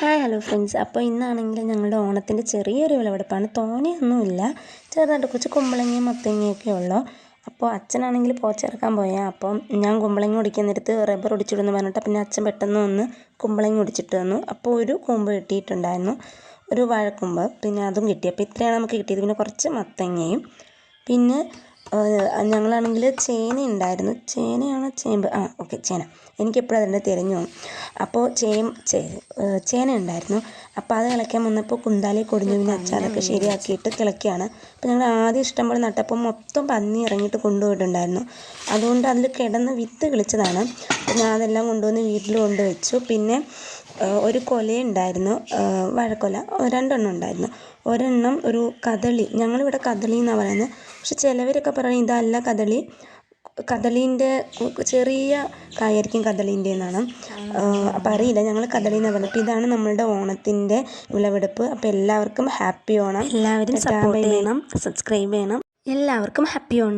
Hello friends. അപ്പോൾ ഇന്നാണെങ്കിൽ ഞങ്ങളുടെ ഓണത്തിൻ്റെ ചെറിയൊരു വിളവെടുപ്പാണ്. തോനെയൊന്നുമില്ല, ചെറുതായിട്ട് കുറച്ച് കുമ്പളങ്ങയും മത്തങ്ങയൊക്കെ ഉള്ളൂ. അപ്പോൾ അച്ഛനാണെങ്കിൽ പോച്ചിറക്കാൻ പോയാൽ അപ്പം ഞാൻ കുമ്പളങ്ങ ഒടിക്കാൻ നേരത്ത് റബ്ബർ ഒടിച്ചിടുമെന്ന് പറഞ്ഞിട്ട് പിന്നെ അച്ഛൻ പെട്ടെന്ന് വന്ന് കുമ്പളങ്ങ ഒടിച്ചിട്ട് തന്നു. അപ്പോൾ ഒരു കൂമ്പ് കിട്ടിയിട്ടുണ്ടായിരുന്നു, ഒരു വാഴക്കൂമ്പ്. പിന്നെ അതും കിട്ടി. അപ്പോൾ ഇത്രയാണ് നമുക്ക് കിട്ടിയത്. പിന്നെ കുറച്ച് മത്തങ്ങയും പിന്നെ ഞങ്ങളാണെങ്കിൽ ചേന ഉണ്ടായിരുന്നു. ചേനയാണോ ചേമ്പ്? ഓക്കെ, ചേന. എനിക്കെപ്പോഴും അതിൻ്റെ തിരഞ്ഞു പോകും. അപ്പോൾ ചേന ഉണ്ടായിരുന്നു. അപ്പോൾ അത് കിളയ്ക്കാൻ വന്നപ്പോൾ കുന്താലി കൊടിഞ്ഞു. പിന്നെ അച്ഛൻ അതൊക്കെ ശരിയാക്കിയിട്ട് കിളയ്ക്കുകയാണ്. അപ്പോൾ ഞങ്ങൾ ആദ്യം ഇഷ്ടംപോലെ നട്ടപ്പോൾ മൊത്തം പന്നി ഇറങ്ങിയിട്ട് കൊണ്ടുപോയിട്ടുണ്ടായിരുന്നു. അതുകൊണ്ട് അതിൽ കിടന്ന് വിത്ത് കിളിച്ചതാണ്. അപ്പോൾ ഞാൻ അതെല്ലാം കൊണ്ടുവന്ന് വീട്ടിൽ കൊണ്ടുവച്ചു. പിന്നെ ഒരു കൊലയുണ്ടായിരുന്നു, വാഴക്കൊല 2 എണ്ണം ഉണ്ടായിരുന്നു. ഒരെണ്ണം ഒരു കദളി, ഞങ്ങളിവിടെ കദളി എന്നാണ് പറയുന്നത്. പക്ഷെ ചിലവരൊക്കെ പറയും ഇതല്ല കദളി, കദളീൻ്റെ ചെറിയ കായായിരിക്കും കദളീൻ്റെ എന്നാണ്. അപ്പോൾ അറിയില്ല, ഞങ്ങൾ കദളി എന്നാണ് പറയുന്നത്. അപ്പോൾ ഇതാണ് നമ്മളുടെ ഓണത്തിൻ്റെ വിളവെടുപ്പ്. അപ്പോൾ എല്ലാവർക്കും ഹാപ്പി ഓണം. എല്ലാവരും സപ്പോർട്ട് ചെയ്യണം, സബ്സ്ക്രൈബ് ചെയ്യണം. എല്ലാവർക്കും ഹാപ്പി ഓണം.